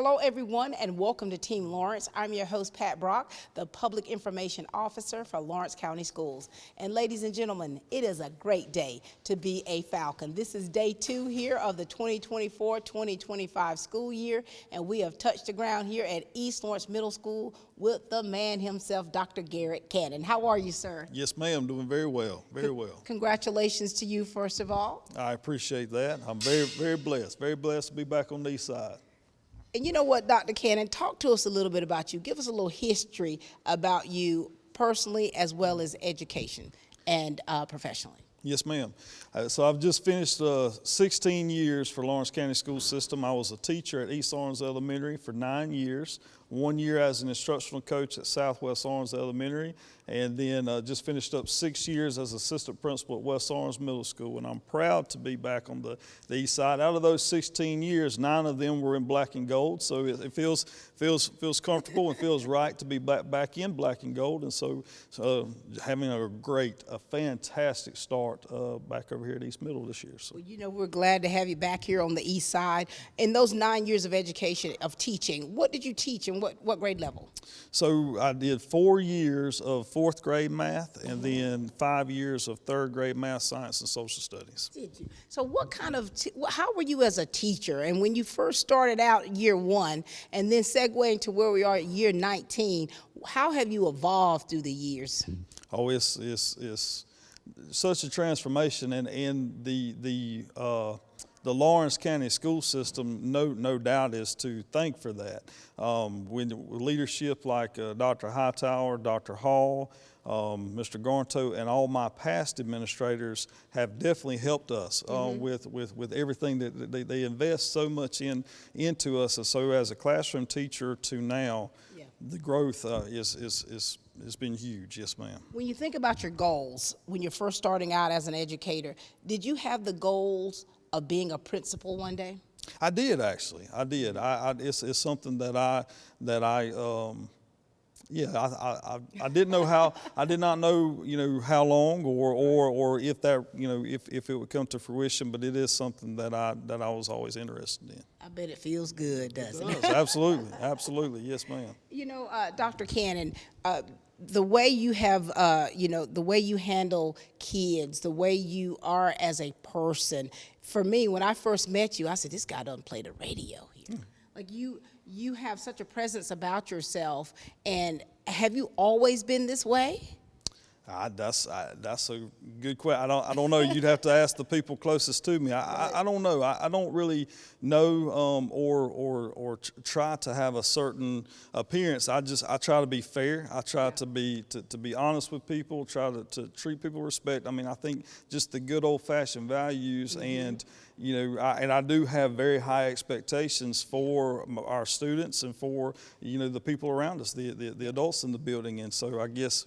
Hello, everyone, and welcome to Team Lawrence. I'm your host, Pat Brock, the Public Information Officer for Lawrence County Schools. And ladies and gentlemen, it is a great day to be a Falcon. This is day 2 here of the 2024-2025 school year, and we have touched the ground here at East Lawrence Middle School with the man himself, Dr. Garrett Cannon. How are you, sir? Yes, ma'am, doing very well, very well. Congratulations to you, first of all. I appreciate that. I'm very blessed to be back on the east side. And you know what, Dr. Cannon, talk to us a little bit about you. Give us a little history about you personally as well as education and professionally. Yes, ma'am. So I've just finished 16 years for Lawrence County School System. I was a teacher at East Lawrence Elementary for 9 years, 1 year as an instructional coach at Southwest Lawrence Elementary, and then just finished up 6 years as assistant principal at West Lawrence Middle School. And I'm proud to be back on the east side. Out of those 16 years, 9 of them were in black and gold, so it feels comfortable and feels right to be back in black and gold. And so having a fantastic start back over here at East Middle this year. So. Well, you know, we're glad to have you back here on the east side. In those 9 years of education, of teaching, what did you teach and what grade level? So I did 4 years of 4th grade math and then 5 years of 3rd grade math, science, and social studies. Did you? So what kind of, how were you as a teacher? And when you first started out year 1 and then segueing to where we are at year 19, how have you evolved through the years? Oh, it's such a transformation, and the Lawrence County school system, no doubt, is to thank for that. With leadership like Dr. Hightower, Dr. Hall, Mr. Garnto, and all my past administrators have definitely helped us with everything that they invest so much into us. And so as a classroom teacher to now, the growth has been huge. Yes, ma'am. When you think about your goals, when you're first starting out as an educator, did you have the goals of being a principal one day? I did, actually. I did. It's something that I didn't know how. I did not know, how long or if that, if it would come to fruition. But it is something that I was always interested in. I bet it feels good, doesn't it? Absolutely. Yes, ma'am. Dr. Cannon, the way you have, the way you handle kids, the way you are as a person. For me, when I first met you, I said, this guy doesn't play the radio here. Like you have such a presence about yourself. And have you always been this way? That's a good question. I don't know. You'd have to ask the people closest to me. I don't know. I don't really know or try to have a certain appearance. I try to be fair. I try to be honest with people. Try to treat people with respect. I mean, I think just the good old-fashioned values and. I do have very high expectations for our students and for the people around us, the adults in the building, and so I guess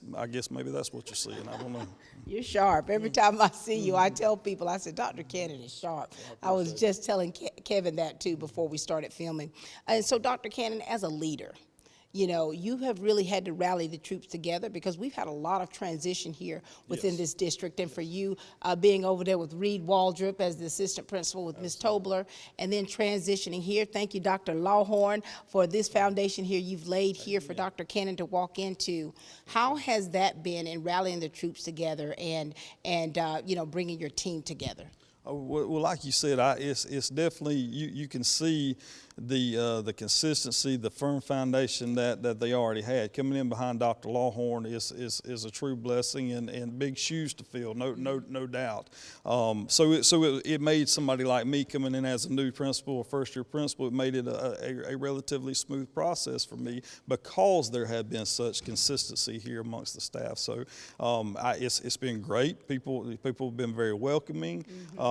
maybe that's what you're seeing. I don't know. You're sharp. Every time I see you, I tell people, I said, Dr. Cannon is sharp. I was just telling Kevin that too before we started filming. And so, Dr. Cannon, as a leader, you have really had to rally the troops together because we've had a lot of transition here within this district. And for you being over there with Reed Waldrop as the assistant principal with Ms. Tobler, and then transitioning here. Thank you, Dr. Lawhorn, for this foundation here you've laid here for Dr. Cannon to walk into. How has that been in rallying the troops together and bringing your team together? Well, like you said, it's definitely, you can see the consistency, the firm foundation that they already had. Coming in behind Dr. Lawhorn is a true blessing and big shoes to fill, no doubt. So it made somebody like me coming in as a new principal, a first-year principal, it made it a relatively smooth process for me because there had been such consistency here amongst the staff. So it's been great. People have been very welcoming.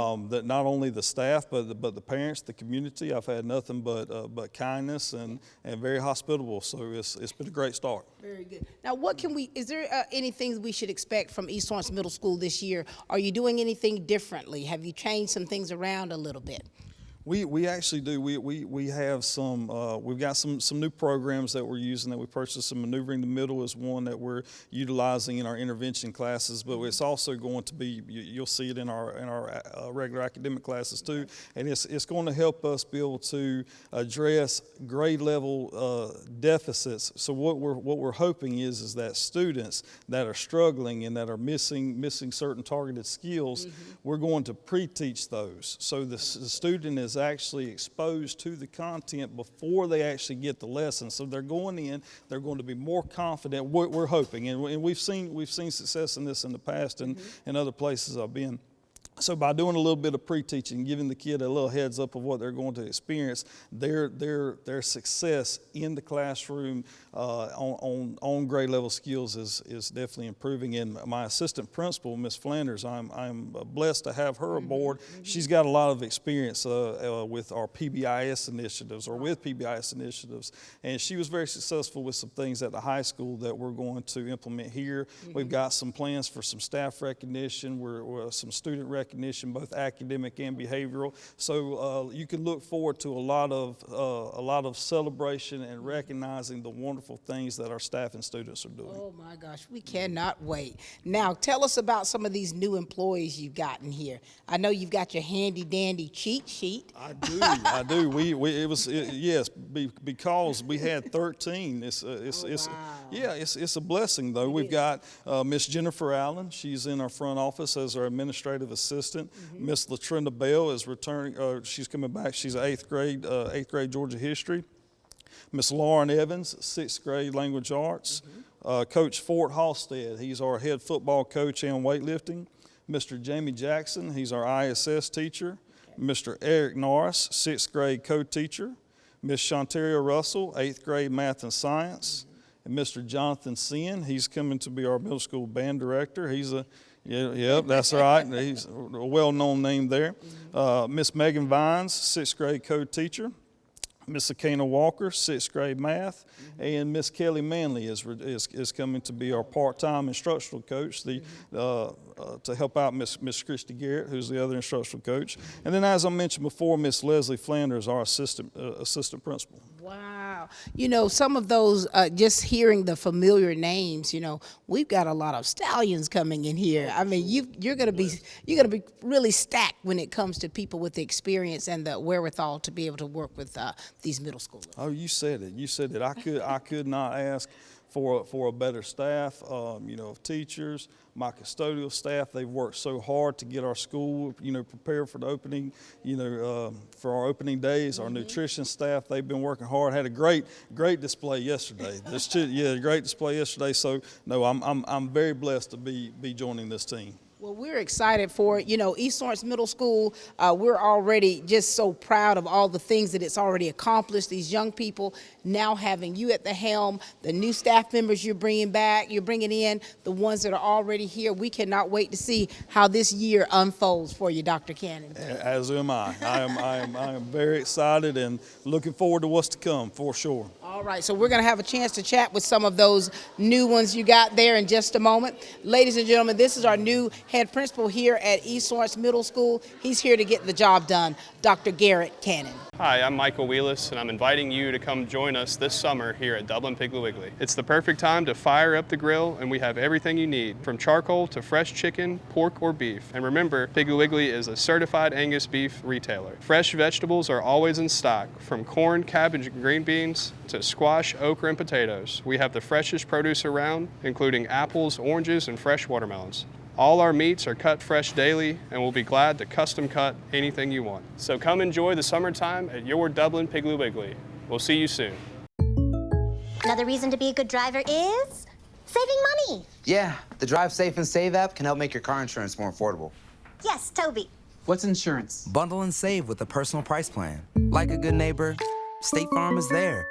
That not only the staff but the parents, the community. I've had nothing but kindness and very hospitable. So it's been a great start. Very good. Now, is there anything we should expect from East Lawrence Middle School this year? Are you doing anything differently? Have you changed some things around a little bit? We actually do. We have some, we've got some new programs that we're using that we purchased. Some Maneuvering the Middle is one that we're utilizing in our intervention classes, but it's also going to be, you'll see it in our regular academic classes too, and it's going to help us be able to address grade level deficits. So what we're hoping is that students that are struggling and that are missing certain targeted skills, we're going to pre-teach those. So the student is actually exposed to the content before they actually get the lesson. So they're going in, they're going to be more confident. We're hoping, and we've seen success in this in the past and in other places I've been. So by doing a little bit of pre-teaching, giving the kid a little heads up of what they're going to experience, their success in the classroom on grade level skills is definitely improving. And my assistant principal, Miss Flanders, I'm blessed to have her aboard. She's got a lot of experience with our PBIS initiatives or with PBIS initiatives, and she was very successful with some things at the high school that we're going to implement here. We've got some plans for some staff recognition, we're some student recognition, both academic and behavioral. So you can look forward to a lot of celebration and recognizing the wonderful things that our staff and students are doing. Oh my gosh, we cannot wait. Now tell us about some of these new employees you've gotten here. I know you've got your handy dandy cheat sheet. I do. Yes, because we had 13. It's a blessing though. We've got Miss Jennifer Allen. She's in our front office as our administrative assistant. Miss Latrinda Bell is returning. She's coming back. She's eighth grade Georgia history. Miss Lauren Evans, 6th grade language arts. Coach Fort Halstead, he's our head football coach and weightlifting. Mr. Jamie Jackson, he's our ISS teacher. Mr. Eric Norris, 6th grade co-teacher. Miss Shantaria Russell, 8th grade math and science. And Mr. Jonathan Sin, he's coming to be our middle school band director. He's that's right. He's a well-known name there. Miss Megan Vines, 6th grade co-teacher. Miss Akana Walker, 6th grade math, and Miss Kelly Manley is coming to be our part-time instructional coach to help out Miss Christy Garrett, who's the other instructional coach. And then, as I mentioned before, Miss Leslie Flanders, our assistant principal. Wow. You know, some of those, just hearing the familiar names, you know, we've got a lot of stallions coming in here. I mean, you're going to be really stacked when it comes to people with the experience and the wherewithal to be able to work with these middle schoolers. Oh, you said it. You said it. I could not ask for a better staff, of teachers, my custodial staff. They've worked so hard to get our school, prepared for the opening, for our opening days. Our nutrition staff, they've been working hard. Had a great display yesterday. Great display yesterday. So no, I'm very blessed to be joining this team. Well, we're excited for it. You know, East Lawrence Middle School, we're already just so proud of all the things that it's already accomplished. These young people now having you at the helm, the new staff members you're bringing in, the ones that are already here. We cannot wait to see how this year unfolds for you, Dr. Cannon. As am I. I am very excited and looking forward to what's to come for sure. All right, so we're going to have a chance to chat with some of those new ones you got there in just a moment. Ladies and gentlemen, this is our new head principal here at East Lawrence Middle School. He's here to get the job done, Dr. Garrett Cannon. Hi, I'm Michael Wheelis, and I'm inviting you to come join us this summer here at Dublin Pigu Wiggly. It's the perfect time to fire up the grill, and we have everything you need, from charcoal to fresh chicken, pork, or beef. And remember, Pigu Wiggly is a certified Angus beef retailer. Fresh vegetables are always in stock, from corn, cabbage, and green beans to squash, okra, and potatoes. We have the freshest produce around, including apples, oranges, and fresh watermelons. All our meats are cut fresh daily, and we'll be glad to custom cut anything you want. So come enjoy the summertime at your Dublin Piggly Wiggly. We'll see you soon. Another reason to be a good driver is saving money. Yeah, the Drive Safe and Save app can help make your car insurance more affordable. Yes, Toby. What's insurance? Bundle and save with a personal price plan. Like a good neighbor, State Farm is there.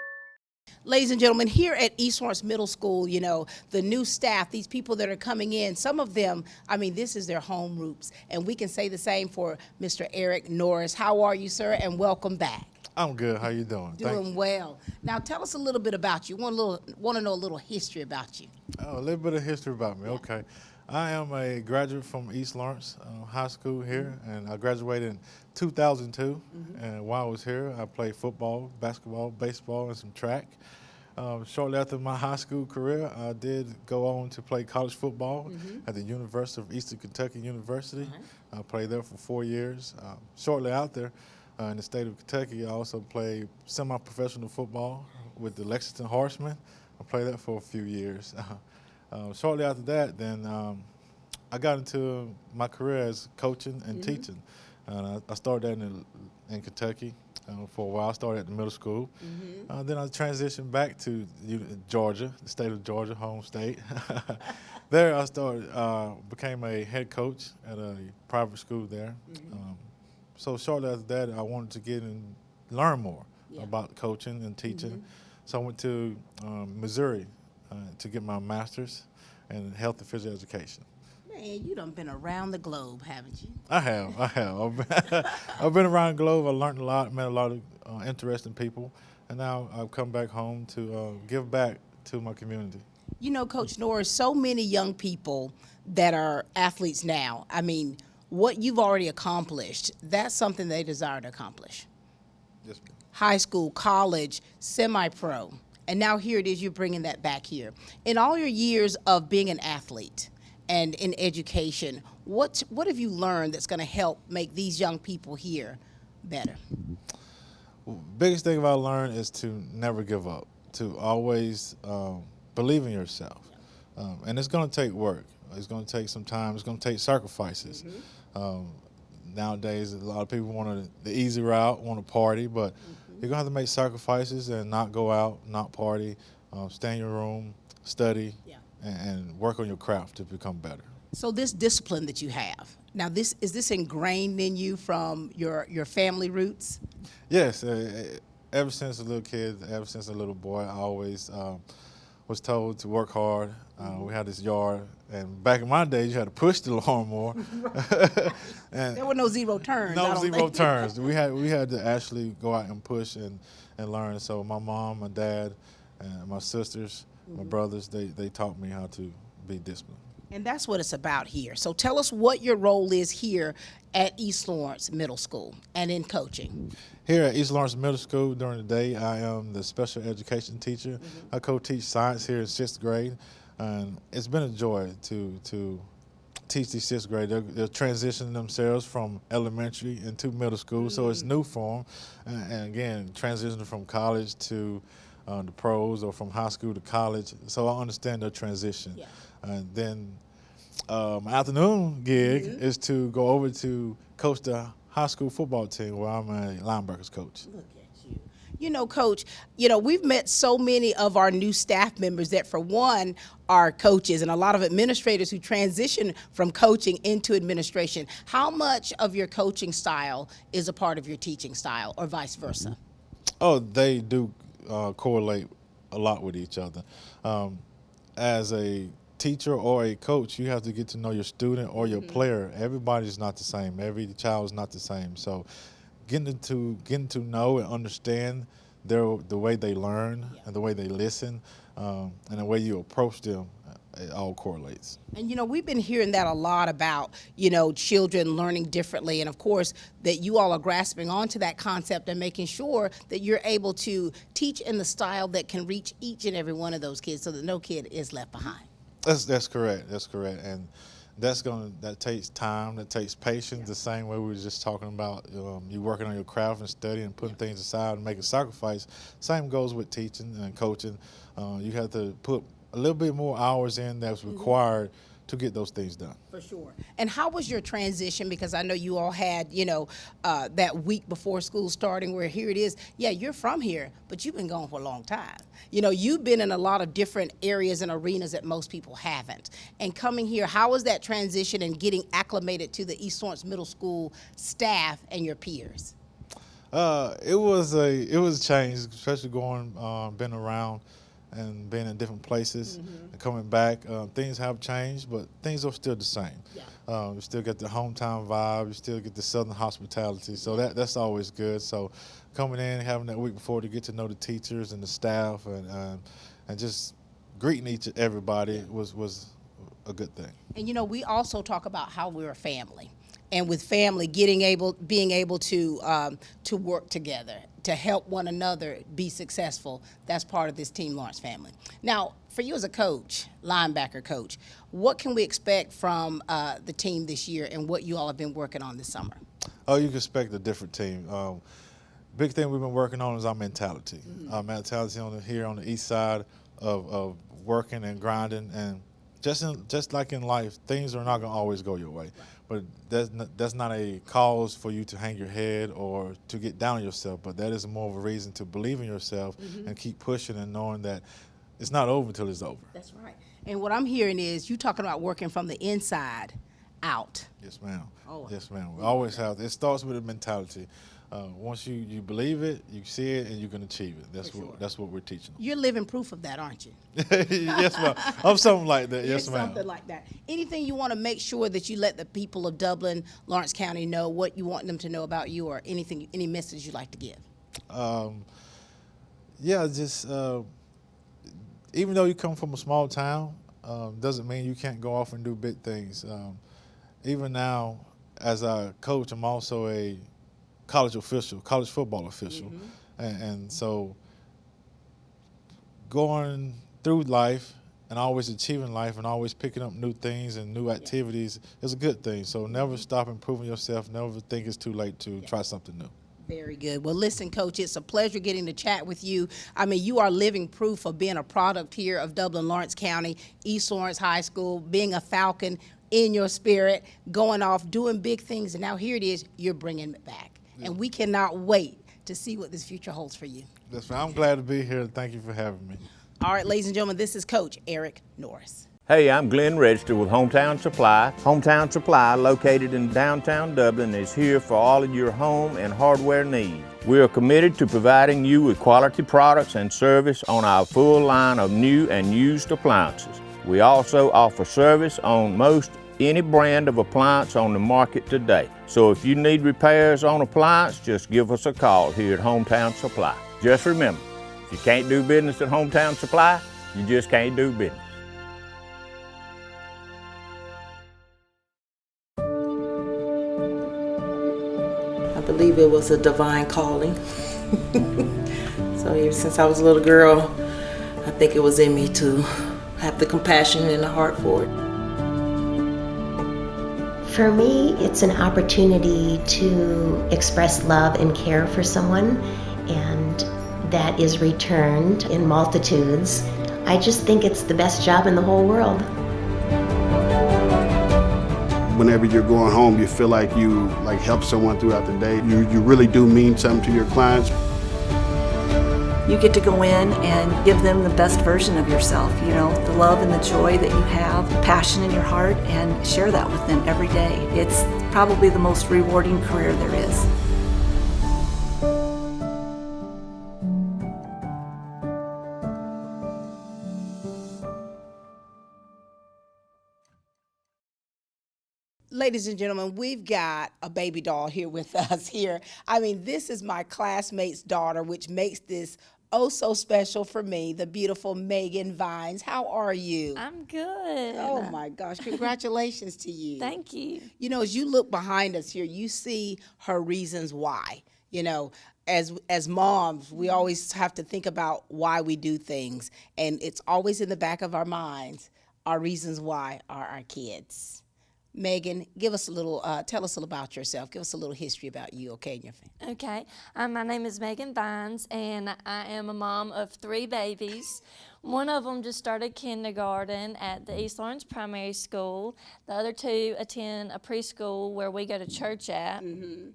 Ladies and gentlemen, here at East Lawrence Middle School, the new staff, these people that are coming in, some of them, this is their home roots. And we can say the same for Mr. Eric Norris. How are you, sir? And welcome back. I'm good. How you doing? Doing well. Now, tell us a little bit about you. Want to know a little history about you. Oh, a little bit of history about me. Okay. I am a graduate from East Lawrence High School here, and I graduated in 2002. And while I was here, I played football, basketball, baseball, and some track. Shortly after my high school career, I did go on to play college football at the University of Eastern Kentucky University. I played there for 4 years. Shortly after, in the state of Kentucky, I also played semi-professional football with the Lexington Horsemen. I played that for a few years. Shortly after that, then I got into my career as coaching and teaching. And I started that in Kentucky for a while. I started at the middle school. Then I transitioned back to Georgia, the state of Georgia, home state. There I started, became a head coach at a private school there. So shortly after that, I wanted to get and learn more about coaching and teaching. So I went to Missouri to get my master's in health and physical education. Man, you done been around the globe, haven't you? I have. I've been around the globe. I learned a lot, met a lot of interesting people, and now I've come back home to give back to my community. You know, Coach Norris, so many young people that are athletes now, I mean, what you've already accomplished, that's something they desire to accomplish. Yes, ma'am. High school, college, semi-pro, and now here it is, you're bringing that back here. In all your years of being an athlete and in education, what have you learned that's going to help make these young people here better? Well, biggest thing I learned is to never give up, to always believe in yourself. And it's going to take work. It's going to take some time. It's going to take sacrifices. Nowadays, a lot of people want the easy route, want to party, but you're going to have to make sacrifices and not go out, not party, stay in your room, study, and work on your craft to become better. So this discipline that you have, now is this ingrained in you from your family roots? Yes, ever since a little kid, ever since a little boy, I always was told to work hard. We had this yard, and back in my days, you had to push the lawnmower. And There were no zero turns. no zero turns. We had to actually go out and push and learn. So my mom, my dad, and my sisters, my brothers, they taught me how to be disciplined. And that's what it's about here. So tell us what your role is here at East Lawrence Middle School and in coaching. Here at East Lawrence Middle School during the day, I am the special education teacher. I co-teach science here in 6th grade, and it's been a joy to teach these 6th grade. They're transitioning themselves from elementary into middle school, so it's new for them. And again, transitioning from college to the pros or from high school to college, so I understand their transition. And then my afternoon gig is to go over to coach the high school football team where I'm a linebackers coach. Look at you. You know, Coach, we've met so many of our new staff members that, for one, are coaches and a lot of administrators who transition from coaching into administration. How much of your coaching style is a part of your teaching style or vice versa? Oh, they do correlate a lot with each other. As a teacher or a coach, you have to get to know your student or your player. Everybody's not the same. Every child is not the same. So getting to know and understand the way they learn and the way they listen and the way you approach them, it all correlates. And we've been hearing that a lot about children learning differently, and of course that you all are grasping onto that concept and making sure that you're able to teach in the style that can reach each and every one of those kids so that no kid is left behind. That's correct. That's correct. And that takes time, that takes patience. The same way we were just talking about, you working on your craft and studying and putting things aside and making sacrifice. Same goes with teaching and coaching. You have to put a little bit more hours in that's required to get those things done. For sure. And how was your transition? Because I know you all had, that week before school starting where here it is. Yeah, you're from here, but you've been gone for a long time. You've been in a lot of different areas and arenas that most people haven't. And coming here, how was that transition and getting acclimated to the East Lawrence Middle School staff and your peers? It was a change, especially been around and being in different places and coming back. Things have changed, but things are still the same. You still get the hometown vibe, you still get the southern hospitality, so that's always good. So coming in, having that week before to get to know the teachers and the staff and just greeting everybody was a good thing. And you know, we also talk about how we're a family, and with family, being able to work together to help one another be successful. That's part of this Team Lawrence family. Now, for you as a coach, linebacker coach, what can we expect from the team this year, and what you all have been working on this summer? Oh, you can expect a different team. Big thing we've been working on is our mentality. Our mentality here on the east side of working and grinding, and just like in life, things are not going to always go your way. But that's not a cause for you to hang your head or to get down on yourself, but that is more of a reason to believe in yourself and keep pushing and knowing that it's not over until it's over. That's right. And what I'm hearing is you talking about working from the inside out. Yes, ma'am. Oh. Yes, ma'am. We always have. It starts with a mentality. Once you believe it, you see it, and you can achieve it. That's what we're teaching them. You're living proof of that, aren't you? Yes, ma'am. I'm something like that. Yes, ma'am. Something like that. Anything you want to make sure that you let the people of Dublin, Lawrence County know what you want them to know about you, or any message you'd like to give? Yeah, just even though you come from a small town, doesn't mean you can't go off and do big things. Even now, as a coach, I'm also a college football official. And so going through life and always achieving life and always picking up new things and new activities is a good thing. So never stop improving yourself. Never think it's too late to try something new. Very good. Well, listen, Coach, it's a pleasure getting to chat with you. I mean, you are living proof of being a product here of Dublin, Lawrence County, East Lawrence High School, being a Falcon in your spirit, going off, doing big things, and now here it is, you're bringing it back. And we cannot wait to see what this future holds for you. That's right. I'm glad to be here. Thank you for having me. All right, ladies and gentlemen, this is Coach Eric Norris. Hey, I'm Glenn Register with Hometown Supply. Hometown Supply, located in downtown Dublin, is here for all of your home and hardware needs. We are committed to providing you with quality products and service on our full line of new and used appliances. We also offer service on most any brand of appliance on the market today. So if you need repairs on appliance, just give us a call here at Hometown Supply. Just remember, if you can't do business at Hometown Supply, you just can't do business. I believe it was a divine calling. So ever since I was a little girl, I think it was in me to have the compassion and the heart for it. For me, it's an opportunity to express love and care for someone, and that is returned in multitudes. I just think it's the best job in the whole world. Whenever you're going home, you feel like you help someone throughout the day. You really do mean something to your clients. You get to go in and give them the best version of yourself, you know, the love and the joy that you have, the passion in your heart, and share that with them every day. It's probably the most rewarding career there is. Ladies and gentlemen, we've got a baby doll here with us here. I mean, this is my classmate's daughter, which makes this oh so special for me, the beautiful Megan Vines. How are you? I'm good. Oh my gosh, congratulations to you. Thank you. You know, as you look behind us here, you see her reasons why. You know, as moms, we always have to think about why we do things, and it's always in the back of our minds. Our reasons why are our kids. Megan, give us a little, tell us a little about yourself. Give us a little history about you, okay, and your family. Okay. My name is Megan Vines, and I am a mom of 3 babies. One of them just started kindergarten at the East Lawrence Primary School. The other 2 attend a preschool where we go to church at. Mm-hmm.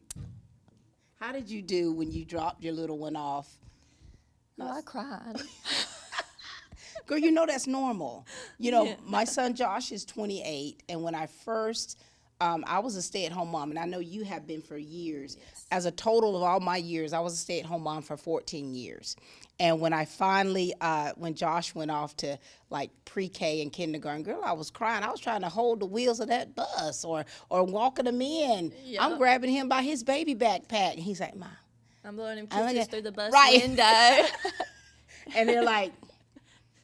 How did you do when you dropped your little one off? Oh, I cried. Girl, you know that's normal. You know, my son Josh is 28, and when I first, I was a stay-at-home mom, and I know you have been for years. Yes. As a total of all my years, I was a stay-at-home mom for 14 years. And when I finally, when Josh went off to like pre-K and kindergarten, girl, I was crying. I was trying to hold the wheels of that bus or walking him in. Yep. I'm grabbing him by his baby backpack, and he's like, "Mom." I'm blowing him kisses through the bus window. And they're like,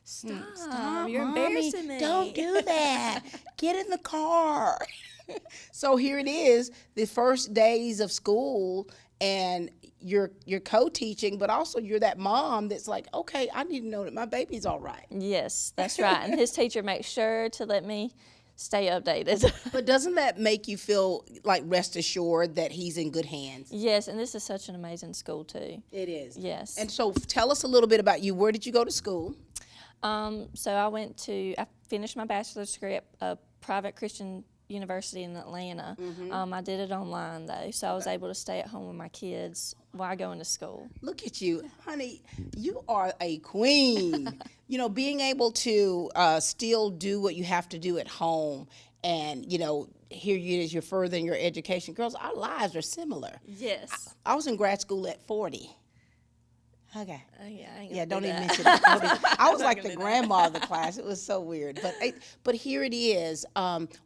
Stop, you're Mommy, embarrassing me. Don't do that. get in the car. So here it is, the first days of school, and you're co-teaching, but also you're that mom that's like, okay, I need to know that my baby's all right. Yes, that's right. And his teacher makes sure to let me stay updated. But doesn't that make you feel like rest assured that he's in good hands? Yes, and this is such an amazing school too. It is. Yes. And so tell us a little bit about you. Where did you go to school? So I finished my bachelor's degree at a private Christian university in Atlanta. I did it online though, so I was able to stay at home with my kids while going to school. Look at you, honey, you are a queen. You know, being able to still do what you have to do at home, and you know, here you is, you're furthering your education. Girls, our lives are similar. Yes. I was in grad school at 40. Okay. Yeah, I ain't Yeah, don't do even that. mention it. I was like the grandma of the class. It was so weird. But here it is.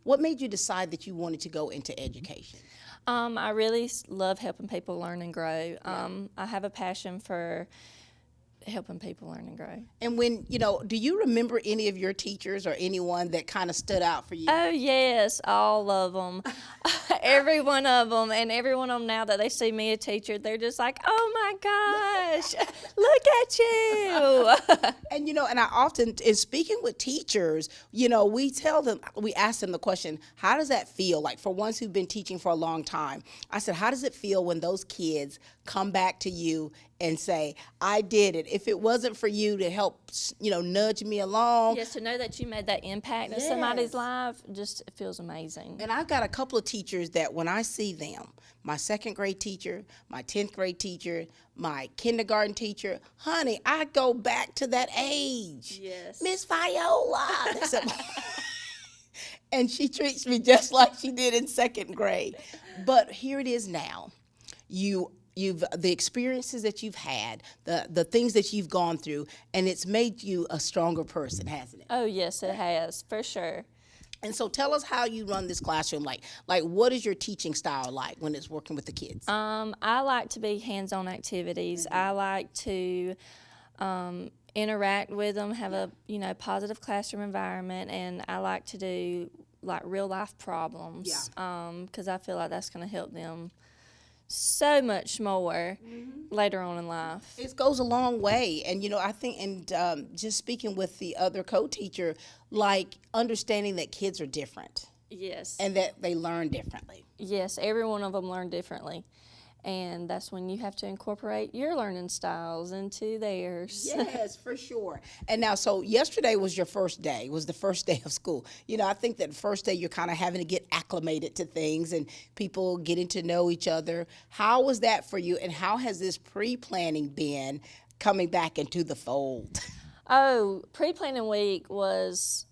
What made you decide that you wanted to go into education? I really love helping people learn and grow. I have a passion for helping people learn and grow. And when, you know, do you remember any of your teachers or anyone that kind of stood out for you? Oh, yes, all of them. Every one of them. And every one of them now that they see me a teacher, they're just like, oh my gosh, look at you. And, you know, and I often, in speaking with teachers, you know, we ask them the question, how does that feel? Like for ones who've been teaching for a long time, I said, how does it feel when those kids come back to you and say, I did it. If it wasn't for you to help, you know, nudge me along. Yes, to know that you made that impact in somebody's life, just it feels amazing. And I've got a couple of teachers that when I see them, my second grade teacher, my 10th grade teacher, my kindergarten teacher, honey, I go back to that age. Yes. Miss Viola. And she treats me just like she did in second grade. But here it is now. The experiences that you've had, the things that you've gone through, and it's made you a stronger person, hasn't it? Oh, yes, it has, for sure. And so tell us how you run this classroom. Like what is your teaching style like when it's working with the kids? I like to be hands-on activities. I like to interact with them, have a positive classroom environment, and I like to do like real life problems because I feel like that's going to help them so much more later on in life. It goes a long way. And, you know, I think, and just speaking with the other co-teacher, like understanding that kids are different. Yes. And that they learn differently. Yes, every one of them learn differently. And that's when you have to incorporate your learning styles into theirs. Yes, for sure. And now, so yesterday was your first day, was the first day of school. You know, I think that the first day you're kind of having to get acclimated to things and people getting to know each other. How was that for you, and how has this pre-planning been coming back into the fold? Oh, pre-planning week was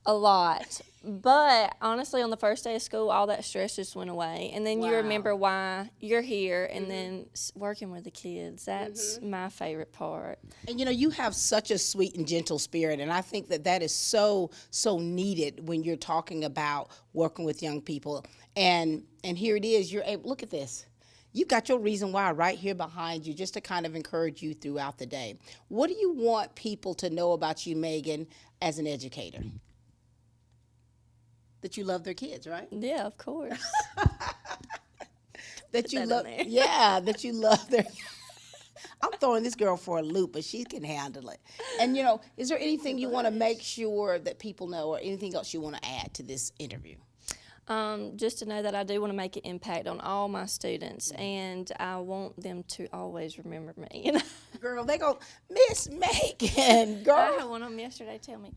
a lot. But honestly, on the first day of school, all that stress just went away. And then you remember why you're here, and then working with the kids. That's my favorite part. And, you know, you have such a sweet and gentle spirit, and I think that that is so, so needed when you're talking about working with young people. And here it is. You're able, look at this. You got your reason why right here behind you, just to kind of encourage you throughout the day. What do you want people to know about you, Megan, as an educator? That you love their kids, right? Yeah, of course. That you love, yeah, that you love their. I'm throwing this girl for a loop, but she can handle it. And you know, is there anything you want to make sure that people know, or anything else you want to add to this interview? Just to know that I do want to make an impact on all my students, and I want them to always remember me. Girl, they go, Miss Megan, girl. I had one of them yesterday tell me.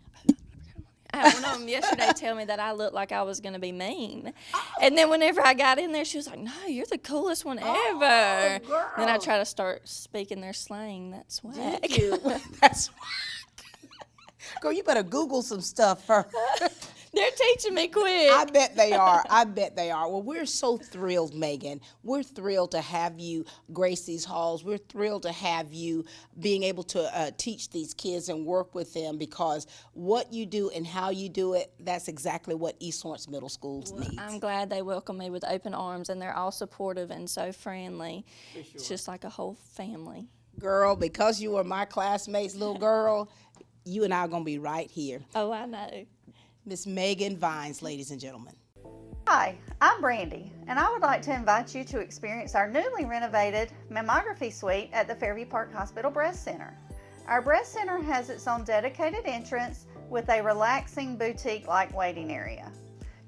That I looked like I was going to be mean. And then whenever I got in there, she was like, no, you're the coolest one ever. Girl. Then I try to start speaking their slang. That's whack. Did you? That's whack. Girl, you better Google some stuff first. They're teaching me quick. I bet they are. I bet they are. Well, we're so thrilled, Megan. We're thrilled to have you grace these halls. We're thrilled to have you being able to teach these kids and work with them, because what you do and how you do it, that's exactly what East Lawrence Middle Schools needs. I'm glad they welcome me with open arms, and they're all supportive and so friendly. Sure. It's just like a whole family. Girl, because you were my classmate's little girl, you and I are going to be right here. Oh, I know. Miss Megan Vines, ladies and gentlemen. Hi, I'm Brandy, and I would like to invite you to experience our newly renovated mammography suite at the Fairview Park Hospital Breast Center. Our breast center has its own dedicated entrance with a relaxing boutique-like waiting area.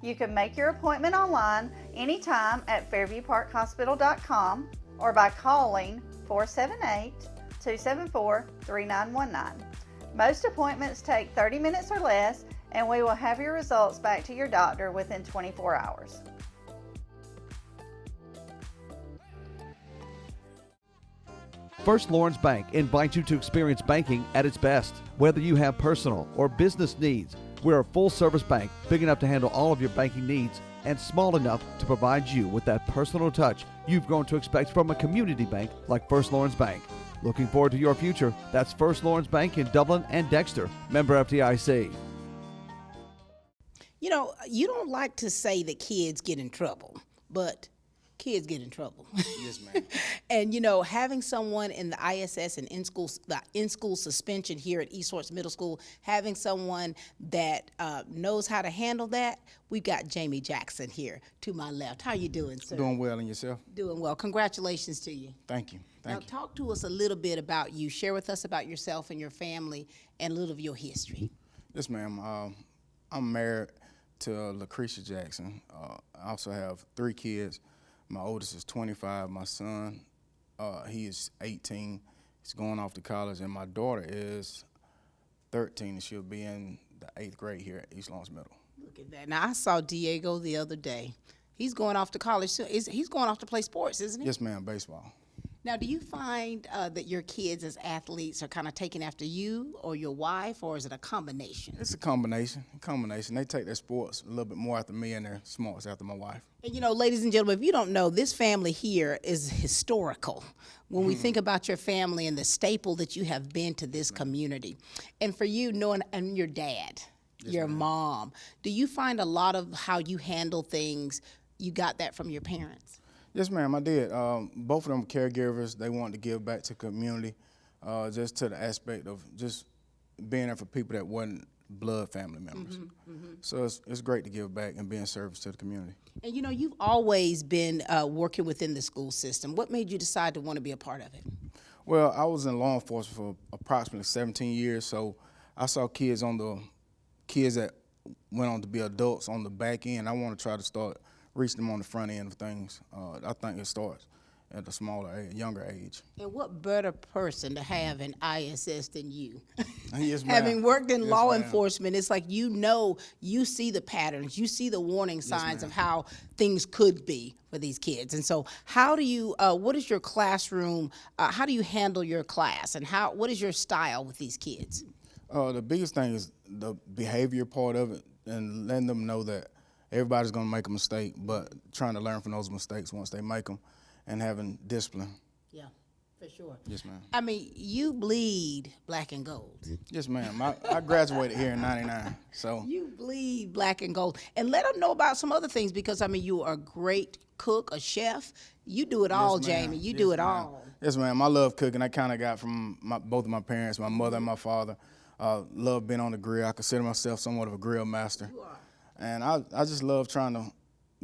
You can make your appointment online anytime at fairviewparkhospital.com or by calling 478-274-3919. Most appointments take 30 minutes or less, and we will have your results back to your doctor within 24 hours. First Lawrence Bank invites you to experience banking at its best. Whether you have personal or business needs, we're a full-service bank big enough to handle all of your banking needs and small enough to provide you with that personal touch you've grown to expect from a community bank like First Lawrence Bank. Looking forward to your future. That's First Lawrence Bank in Dublin and Dexter. Member FDIC. You know, you don't like to say that kids get in trouble, but kids get in trouble. Yes, ma'am. And, you know, having someone in the ISS and the in-school suspension here at East Lawrence Middle School, having someone that knows how to handle that, we've got Jamie Jackson here to my left. How you doing, sir? Doing well, and yourself? Doing well. Congratulations to you. Thank you. Now, talk to us a little bit about you. Share with us about yourself and your family and a little of your history. Yes, ma'am. I'm married to Lucretia Jackson. I also have 3 kids. My oldest is 25. My son, he is 18. He's going off to college, and my daughter is 13, and she'll be in the 8th grade here at East Lawrence Middle. Look at that. Now, I saw Diego the other day. He's going off to college soon. He's going off to play sports, isn't he? Yes, ma'am, baseball. Now, do you find that your kids as athletes are kind of taking after you or your wife, or is it a combination? It's a combination. They take their sports a little bit more after me and their smarts after my wife. And, you know, ladies and gentlemen, if you don't know, this family here is historical. When we think about your family and the staple that you have been to this community. And for you, knowing, and your dad, your mom, do you find a lot of how you handle things, you got that from your parents? Yes, ma'am, I did. Both of them caregivers. They wanted to give back to the community, just to the aspect of just being there for people that wasn't blood family members. So it's great to give back and be in service to the community. And you know, you've always been working within the school system. What made you decide to want to be a part of it? Well, I was in law enforcement for approximately 17 years, so I saw kids that went on to be adults on the back end. I want to try to start reaching them on the front end of things. I think it starts at a smaller, younger age. And what better person to have in ISS than you? Yes, ma'am. Having worked in law enforcement, it's like you see the patterns, you see the warning signs of how things could be for these kids. And so how do you, what is your classroom, how do you handle your class, and what is your style with these kids? The biggest thing is the behavior part of it, and letting them know that everybody's going to make a mistake, but trying to learn from those mistakes once they make them, and having discipline. Yeah, for sure. Yes, ma'am. I mean, you bleed black and gold. Yes, ma'am. I graduated here in '99, so. You bleed black and gold. And let them know about some other things, because, I mean, you are a great cook, a chef. You do it all, Jamie. You do it all. Yes, ma'am. I love cooking. I kind of got from both of my parents, my mother and my father. Love being on the grill. I consider myself somewhat of a grill master. You are. And I just love trying to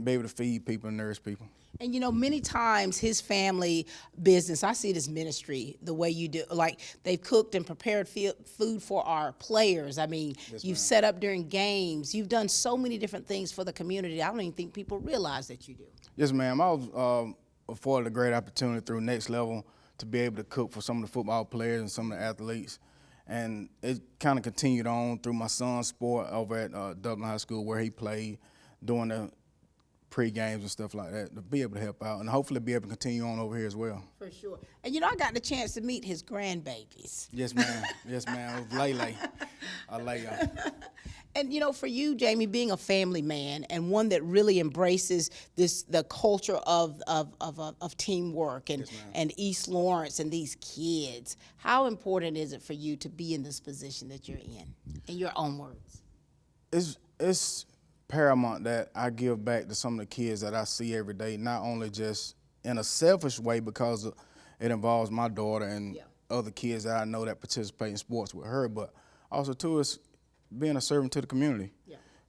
be able to feed people and nourish people. And, you know, many times his family business, I see it as ministry, the way you do. Like, they've cooked and prepared food for our players. I mean, you've set up during games. You've done so many different things for the community. I don't even think people realize that you do. Yes, ma'am. I was afforded a great opportunity through Next Level to be able to cook for some of the football players and some of the athletes. And it kind of continued on through my son's sport over at Dublin High School, where he played, doing the pre-games and stuff like that, to be able to help out and hopefully be able to continue on over here as well. For sure. And, you know, I got the chance to meet his grandbabies. Yes, ma'am. Yes, ma'am. It was Lele. And, you know, for you, Jamie, being a family man and one that really embraces the culture of teamwork and East Lawrence and these kids, how important is it for you to be in this position that you're in your own words? It's paramount that I give back to some of the kids that I see every day, not only just in a selfish way because it involves my daughter and other kids that I know that participate in sports with her, but also, too, it's being a servant to the community.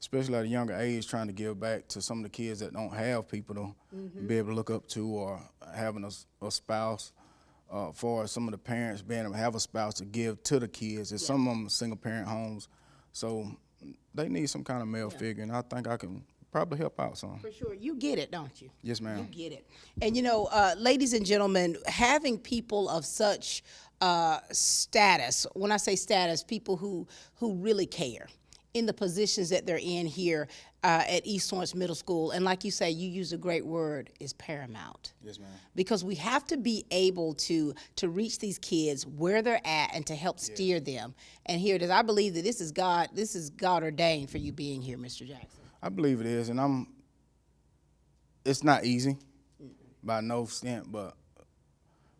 especially at a younger age, trying to give back to some of the kids that don't have people to be able to look up to, or having a spouse. For some of the parents being able to have a spouse to give to the kids. And some of them are single parent homes. So they need some kind of male figure, and I think I can probably help out some. For sure. You get it, don't you? Yes, ma'am. You get it. And you know, ladies and gentlemen, having people of such status, when I say status, people who really care in the positions that they're in here at East Lawrence Middle School, and like you say, you use a great word, is paramount. Yes, ma'am. Because we have to be able to reach these kids where they're at and to help steer them. And here it is. I believe that this is God ordained for you being here, Mr. Jackson. I believe it is, and it's not easy by no extent, but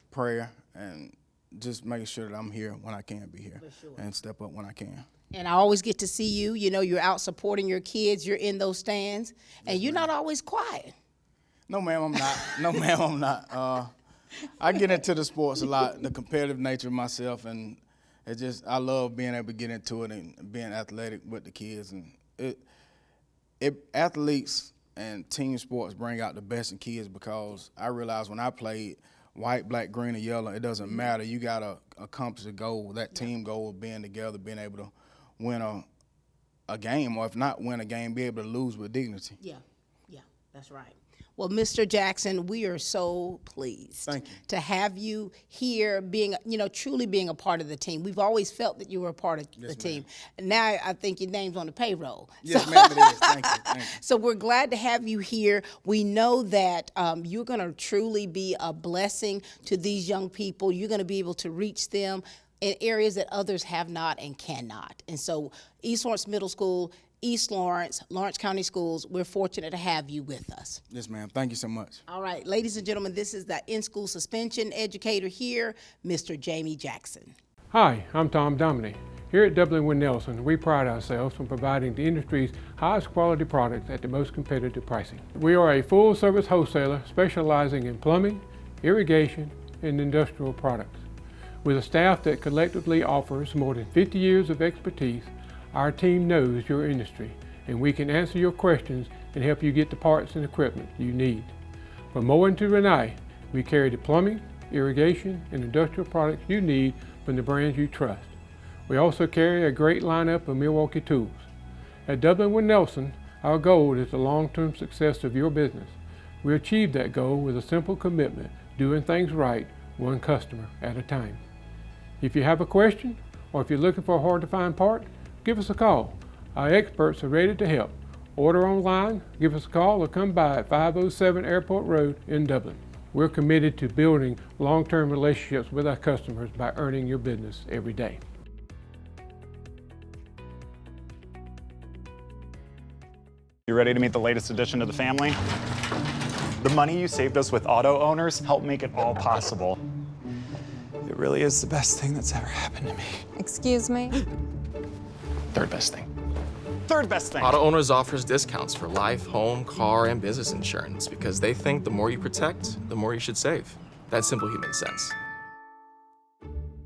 prayer and just making sure that I'm here when I can be here and step up when I can. And I always get to see you. You know, you're out supporting your kids. You're in those stands, and you're not always quiet. No, ma'am, I'm not. No, ma'am, I'm not. I get into the sports a lot, the competitive nature of myself, and I love being able to get into it and being athletic with the kids. And athletes and team sports bring out the best in kids, because I realized when I played white, black, green, or yellow, it doesn't matter. You got to accomplish a goal, that team goal of being together, being able to win a game, or if not win a game, be able to lose with dignity. Yeah, that's right. Well, Mr. Jackson, we are so pleased to have you here, being, truly being a part of the team. We've always felt that you were a part of the team. And now I think your name's on the payroll. Yes, ma'am, it is. Thank you. Thank you. So we're glad to have you here. We know that you're going to truly be a blessing to these young people. You're going to be able to reach them in areas that others have not and cannot. And so East Lawrence Middle School, East Lawrence, Lawrence County Schools, we're fortunate to have you with us. Yes, ma'am. Thank you so much. All right, ladies and gentlemen, this is the in-school suspension educator here, Mr. Jamie Jackson. Hi, I'm Tom Dominy. Here at Dublin Nelson, we pride ourselves on providing the industry's highest quality products at the most competitive pricing. We are a full-service wholesaler specializing in plumbing, irrigation, and industrial products. With a staff that collectively offers more than 50 years of expertise, our team knows your industry, and we can answer your questions and help you get the parts and equipment you need. From mowing to Renee, we carry the plumbing, irrigation, and industrial products you need from the brands you trust. We also carry a great lineup of Milwaukee tools. At Dublin Nelson, our goal is the long-term success of your business. We achieve that goal with a simple commitment, doing things right, one customer at a time. If you have a question, or if you're looking for a hard-to-find part, give us a call. Our experts are ready to help. Order online, give us a call, or come by at 507 Airport Road in Dublin. We're committed to building long-term relationships with our customers by earning your business every day. You ready to meet the latest addition to the family? The money you saved us with auto owners helped make it all possible. It really is the best thing that's ever happened to me. Excuse me? Third best thing. Third best thing. Auto Owners offers discounts for life, home, car, and business insurance because they think the more you protect, the more you should save. That's simple human sense.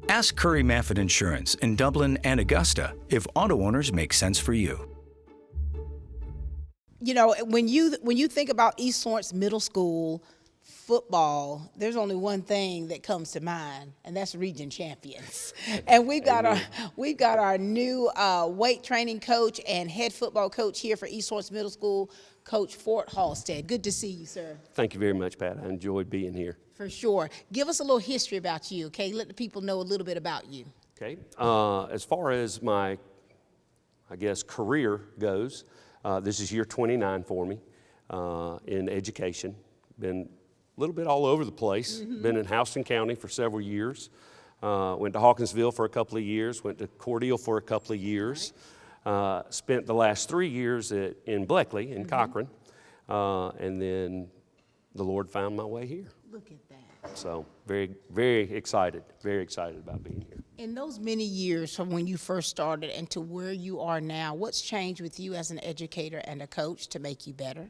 Ask Curry Maffett Insurance in Dublin and Augusta if auto owners make sense for you. You know, when you think about East Lawrence Middle School football, there's only one thing that comes to mind, and that's region champions. And we've got our new weight training coach and head football coach here for East Lawrence Middle School, Coach Fort Halstead. Good to see you, sir. Thank you very much, Pat. I enjoyed being here. For sure. Give us a little history about you, okay? Let the people know a little bit about you. Okay. As far as my, career goes, this is year 29 for me in education. Been a little bit all over the place. Been in Houston County for several years. Went to Hawkinsville for a couple of years. Went to Cordele for a couple of years. Spent the last 3 years in Bleckley in Cochran. And then the Lord found my way here. Look at that. So very, very excited about being here. In those many years from when you first started and to where you are now, what's changed with you as an educator and a coach to make you better?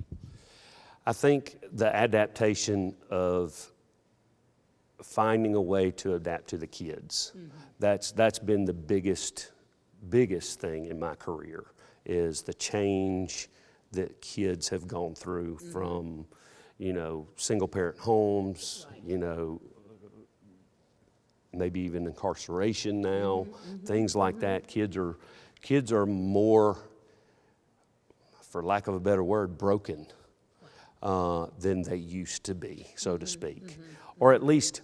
I think the adaptation of finding a way to adapt to the kids, that's been the biggest thing in my career, is the change that kids have gone through from, you know, single parent homes, you know, maybe even incarceration now, things like that. Kids are more, for lack of a better word, broken than they used to be, so to speak. Or at least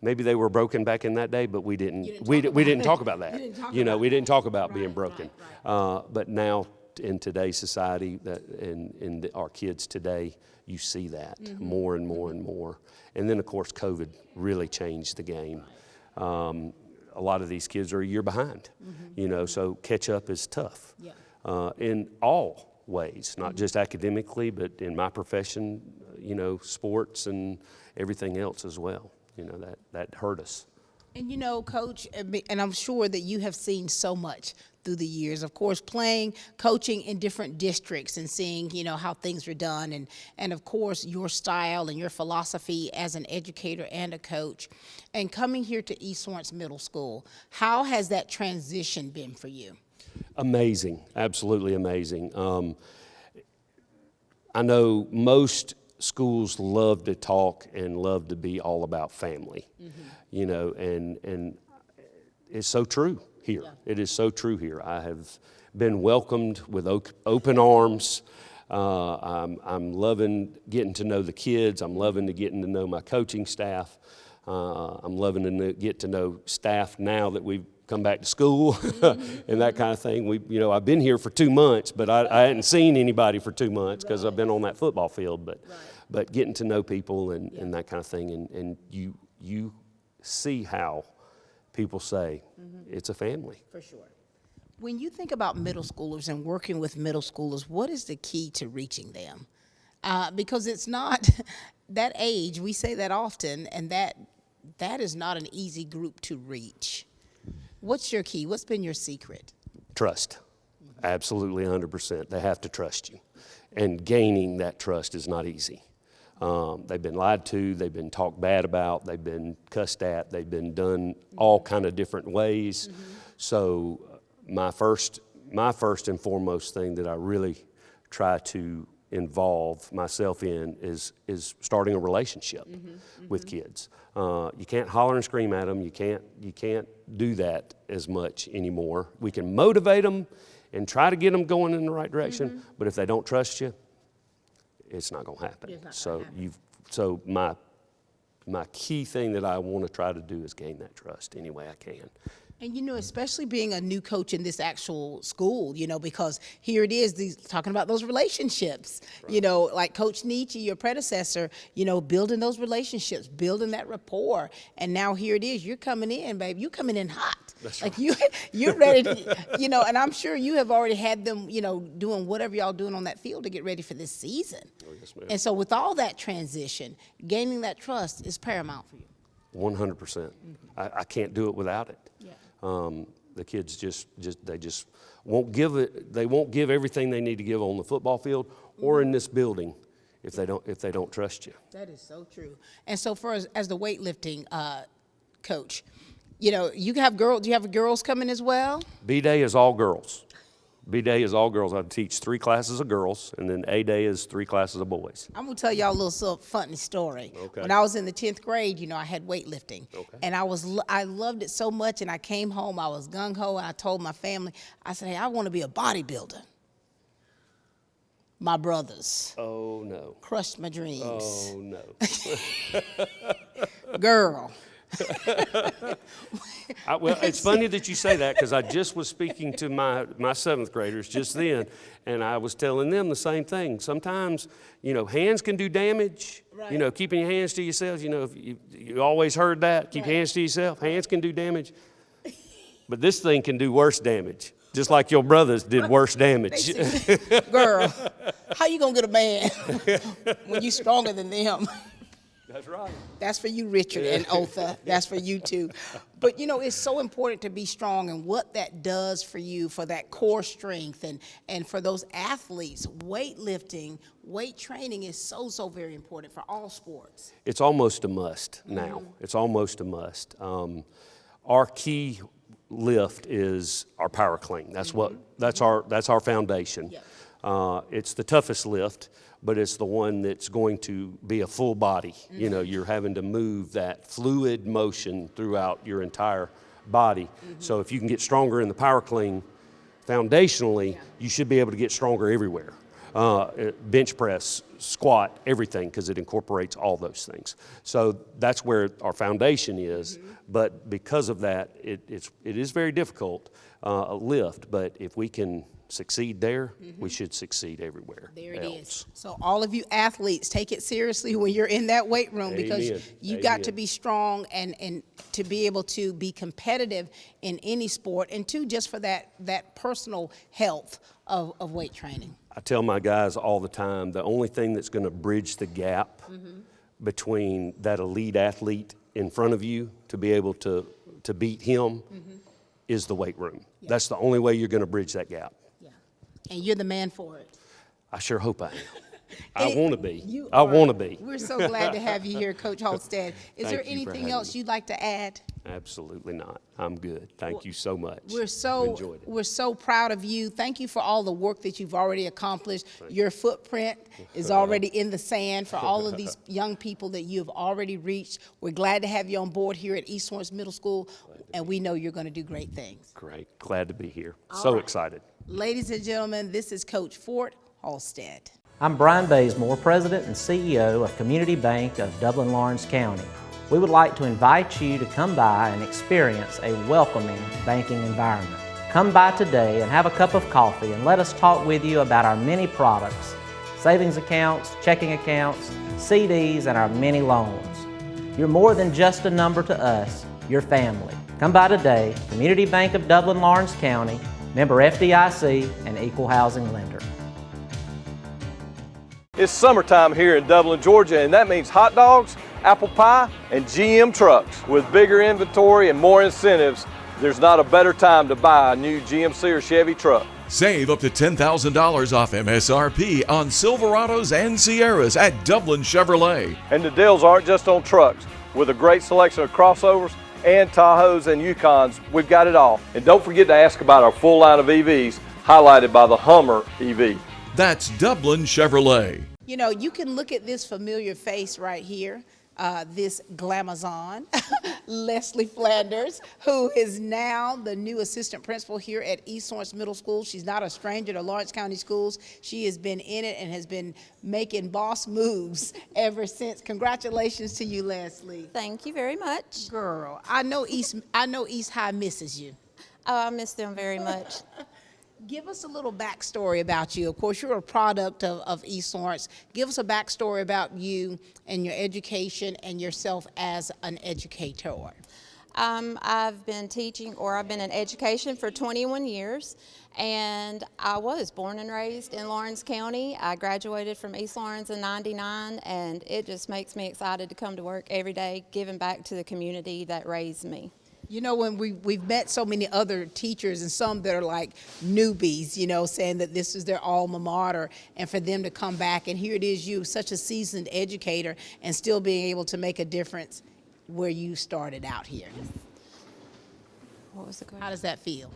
maybe they were broken back in that day, but we didn't talk about that. We didn't talk about being broken. But now in today's society, our kids today, you see that more and more and more. And then of course COVID really changed the game. A lot of these kids are a year behind, so catch up is tough in all ways, not just academically, but in my profession, sports and everything else as well. That hurt us. And Coach, and I'm sure that you have seen so much through the years, of course, coaching in different districts and seeing, how things are done, and of course, your style and your philosophy as an educator and a coach. And coming here to East Lawrence Middle School, how has that transition been for you? Amazing, absolutely amazing. I know most schools love to talk and love to be all about family, and it's so true here. Yeah. It is so true here. I have been welcomed with open arms. I'm loving getting to know the kids. I'm loving getting to know my coaching staff. I'm loving to get to know staff now that we've come back to school and that kind of thing. I've been here for 2 months, but I hadn't seen anybody for 2 months because I've been on that football field. But getting to know people and that kind of thing, and you see how people say it's a family. For sure. When you think about middle schoolers and working with middle schoolers, what is the key to reaching them? Because it's not that age, we say that often, and that is not an easy group to reach. What's your key? What's been your secret? Trust. Absolutely 100%. They have to trust you. And gaining that trust is not easy. They've been lied to, they've been talked bad about, they've been cussed at, they've been done all kind of different ways. So my first and foremost thing that I really try to involve myself in is starting a relationship with kids. You can't holler and scream at them. You can't do that as much anymore. We can motivate them and try to get them going in the right direction, but if they don't trust you, it's not going to happen. So my key thing that I want to try to do is gain that trust any way I can. And especially being a new coach in this actual school, because here it is, talking about those relationships, right. Like Coach Nietzsche, your predecessor, building those relationships, building that rapport. And now here it is, you're coming in, babe, you're coming in hot. That's like right. you're ready to, and I'm sure you have already had them, doing whatever y'all doing on that field to get ready for this season. Oh, yes, ma'am. And so with all that transition, gaining that trust is paramount for you. 100%. I can't do it without it. Yeah. The kids just won't give it. They won't give everything they need to give on the football field or in this building if they don't trust you. That is so true. And so for as the weightlifting coach, you have girls. Do you have girls coming as well? B-Day is all girls. B-Day is all girls. I teach 3 classes of girls, and then A-Day is 3 classes of boys. I'm gonna tell y'all a little funny story. Okay. When I was in the 10th grade, I had weightlifting, okay. and I loved it so much. And I came home, I was gung ho, and I told my family, I said, "Hey, I want to be a bodybuilder." My brothers. Oh no. Crushed my dreams. Oh no. Girl. Well, it's funny that you say that because I just was speaking to my 7th graders just then, and I was telling them the same thing. Sometimes, hands can do damage. Right. Keeping your hands to yourselves. If you always heard that, keep your hands to yourself. Hands can do damage, but this thing can do worse damage. Just like your brothers did worse damage. Girl, how you gonna get a man when you stronger than them? That's right. That's for you, Richard and Otha. That's for you too. But it's so important to be strong, and what that does for you, for that core strength, and for those athletes, weightlifting, weight training is so very important for all sports. It's almost a must now. It's almost a must. Our key lift is our power clean. That's that's our foundation. It's the toughest lift, but it's the one that's going to be a full body. You know, you're having to move that fluid motion throughout your entire body. So if you can get stronger in the power clean foundationally, you should be able to get stronger everywhere. Bench press, squat, everything, because it incorporates all those things. So that's where our foundation is, but because of that, it is very difficult a lift, but if we can succeed there, we should succeed everywhere There it else. is. So all of you athletes, take it seriously when you're in that weight room, because Amen. you got to be strong and to be able to be competitive in any sport, and too, just for that personal health of weight training. I tell my guys all the time, the only thing that's going to bridge the gap between that elite athlete in front of you to be able to beat him is the weight room. That's the only way you're going to bridge that gap. And you're the man for it. I sure hope I am. I want to be. You I are. want to be. We're so glad to have you here, Coach Holstead. Is there Thank you for anything having else me. you'd like to add? Absolutely not. I'm good. Thank you so much. We're Enjoyed it. we're so proud of you. Thank you for all the work that you've already accomplished. Your footprint is already in the sand for all of these young people that you have already reached. We're glad to have you on board here at East Lawrence Middle School, and we know you're going to do great things. Great. Glad to be here. All So right. excited. Ladies and gentlemen, this is Coach Fort Halstead. I'm Brian Bazemore, President and CEO of Community Bank of Dublin Lawrence County. We would like to invite you to come by and experience a welcoming banking environment. Come by today and have a cup of coffee and let us talk with you about our many products, savings accounts, checking accounts, CDs, and our many loans. You're more than just a number to us, you're family. Come by today, Community Bank of Dublin Lawrence County, member FDIC, and equal housing lender. It's summertime here in Dublin, Georgia, and that means hot dogs, apple pie, and GM trucks. With bigger inventory and more incentives, there's not a better time to buy a new GMC or Chevy truck. Save up to $10,000 off MSRP on Silverados and Sierras at Dublin Chevrolet. And the deals aren't just on trucks. With a great selection of crossovers and Tahoes and Yukons, we've got it all. And don't forget to ask about our full line of EVs, highlighted by the Hummer EV. That's Dublin Chevrolet. You know, you can look at this familiar face right here, this glamazon, Leslie Flanders, who is now the new assistant principal here at East Lawrence Middle School. She's not a stranger to Lawrence County Schools. She has been in it and has been making boss moves ever since. Congratulations to you, Leslie. Thank you very much. Girl, I know East High misses you. Oh, I miss them very much. Give us a little backstory about you. Of course, you're a product of East Lawrence. Give us a backstory about you and your education and yourself as an educator. I've been teaching, or I've been in education for 21 years, and I was born and raised in Lawrence County. I graduated from East Lawrence in '99, and it just makes me excited to come to work every day, giving back to the community that raised me. You know, when we've met so many other teachers, and some that are like newbies, you know, saying that this is their alma mater, and for them to come back, and here it is, you, such a seasoned educator, and still being able to make a difference where you started out here. What was the question? How does that feel?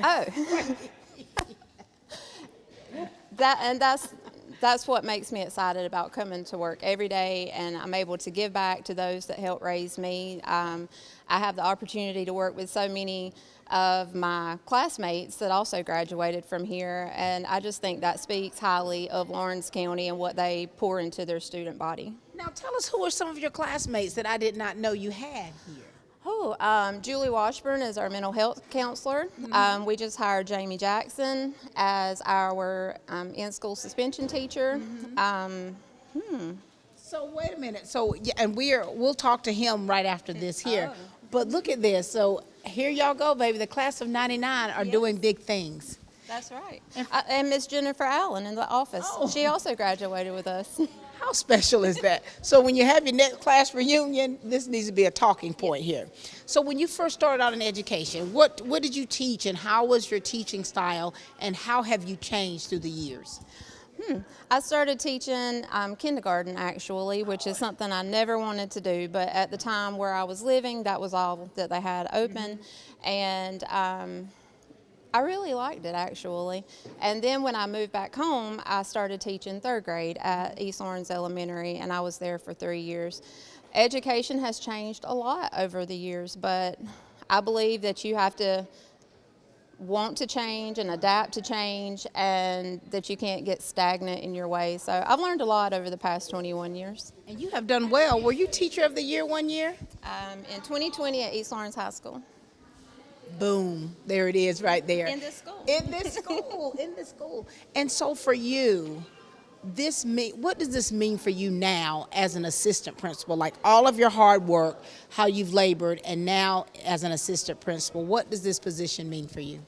Oh. That's what makes me excited about coming to work every day, and I'm able to give back to those that helped raise me. I have the opportunity to work with so many of my classmates that also graduated from here, and I just think that speaks highly of Lawrence County and what they pour into their student body. Now tell us, who are some of your classmates that I did not know you had here? Oh, Julie Washburn is our mental health counselor. We just hired Jamie Jackson as our in-school suspension teacher. So wait a minute. So yeah, and we'll talk to him right after this here. Oh. But look at this. So here y'all go, baby. The class of '99 are doing big things. That's right. And Miss Jennifer Allen in the office. She also graduated with us. How special is that? So when you have your next class reunion, this needs to be a talking point here. So when you first started out in education, what did you teach, and how was your teaching style, and how have you changed through the years? I started teaching kindergarten actually, which is something I never wanted to do, but at the time where I was living, that was all that they had open, and I really liked it actually. And then when I moved back home, I started teaching 3rd grade at East Lawrence Elementary, and I was there for 3 years. Education has changed a lot over the years, but I believe that you have to want to change and adapt to change, and that you can't get stagnant in your ways. So I've learned a lot over the past 21 years. And you have done well. Were you Teacher of the Year one year? In 2020 at East Lawrence High School. Boom, there it is right there. In this school. In this school, in this school. And so for you, what does this mean for you now as an assistant principal? Like all of your hard work, how you've labored, and now as an assistant principal, what does this position mean for you?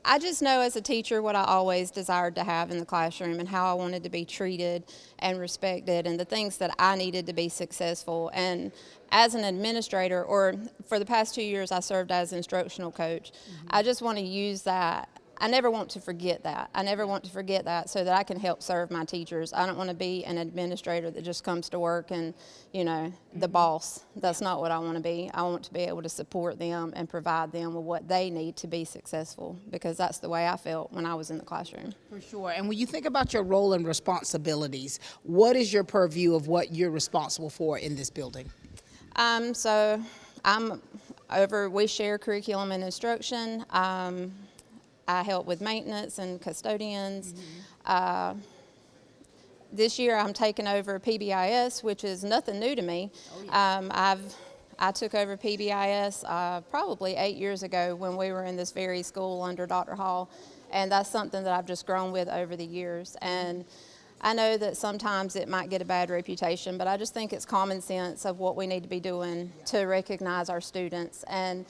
I just know as a teacher what I always desired to have in the classroom and how I wanted to be treated and respected and the things that I needed to be successful. And as an administrator, or for the past 2 years I served as instructional coach, I just want to use that. I never want to forget that. I never want to forget that so that I can help serve my teachers. I don't want to be an administrator that just comes to work and, the boss. That's not what I want to be. I want to be able to support them and provide them with what they need to be successful, because that's the way I felt when I was in the classroom. For sure. And when you think about your role and responsibilities, what is your purview of what you're responsible for in this building? So we share curriculum and instruction. I help with maintenance and custodians. This year I'm taking over PBIS, which is nothing new to me. I took over PBIS probably 8 years ago when we were in this very school under Dr. Hall, and that's something that I've just grown with over the years. And I know that sometimes it might get a bad reputation, but I just think it's common sense of what we need to be doing to recognize our students. And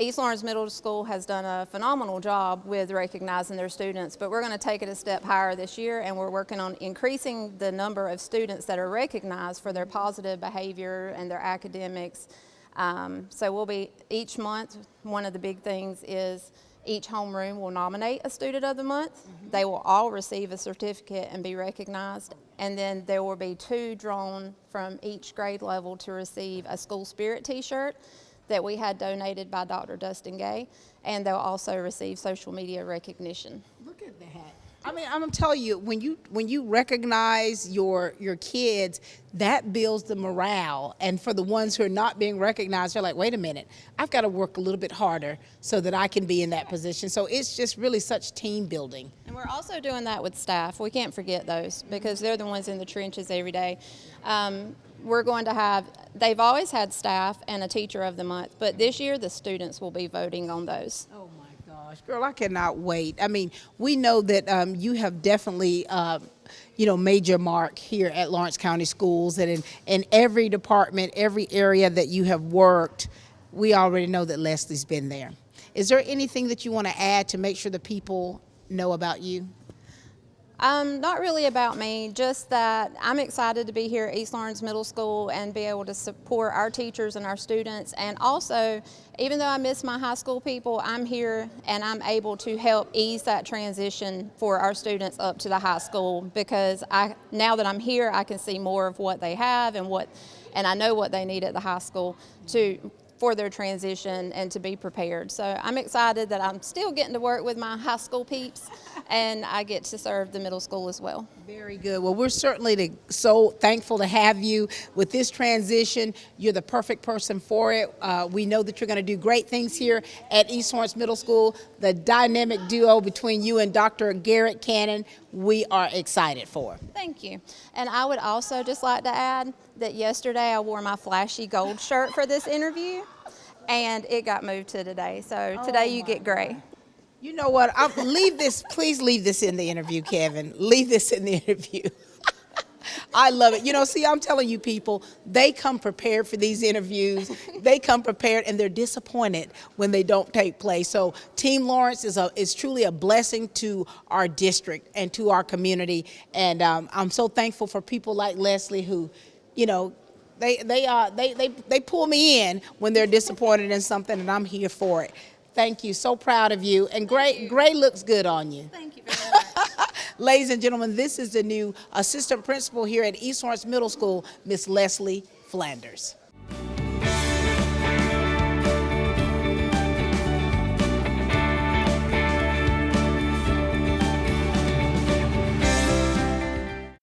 East Lawrence Middle School has done a phenomenal job with recognizing their students, but we're going to take it a step higher this year, and we're working on increasing the number of students that are recognized for their positive behavior and their academics. So we'll be, each month, one of the big things is each homeroom will nominate a student of the month. They will all receive a certificate and be recognized, and then there will be 2 drawn from each grade level to receive a school spirit t-shirt that we had donated by Dr. Dustin Gay, and they'll also receive social media recognition. Look at that. I mean, I'm gonna tell you, when you recognize your kids, that builds the morale. And for the ones who are not being recognized, they're like, wait a minute, I've got to work a little bit harder so that I can be in that position. So it's just really such team building. And we're also doing that with staff. We can't forget those, because they're the ones in the trenches every day. We're going to have, they've always had staff and a teacher of the month, but this year the students will be voting on those. Oh my gosh, girl, I cannot wait. I mean, we know that you have definitely, made your mark here at Lawrence County Schools, and in every department, every area that you have worked, we already know that Leslie's been there. Is there anything that you want to add to make sure the people know about you? Not really about me, just that I'm excited to be here at East Lawrence Middle School and be able to support our teachers and our students. And also, even though I miss my high school people, I'm here and I'm able to help ease that transition for our students up to the high school, because now that I'm here, I can see more of what they have and I know what they need at the high school for their transition and to be prepared. So I'm excited that I'm still getting to work with my high school peeps, and I get to serve the middle school as well. Very good. Well, we're certainly so thankful to have you with this transition. You're the perfect person for it. We know that you're going to do great things here at East Lawrence Middle School. The dynamic duo between you and Dr. Garrett Cannon, we are excited for. Thank you. And I would also just like to add that yesterday I wore my flashy gold shirt for this interview, and it got moved to today. So today you get gray. You know what? Please leave this in the interview, Kevin. Leave this in the interview. I love it. See, I'm telling you people, they come prepared for these interviews. They come prepared, and they're disappointed when they don't take place. So Team Lawrence is truly a blessing to our district and to our community. And I'm so thankful for people like Leslie who, they pull me in when they're disappointed in something, and I'm here for it. Thank you. So proud of you. And gray looks good on you. Thank you very much. Ladies and gentlemen, this is the new assistant principal here at East Lawrence Middle School, Miss Leslie Flanders.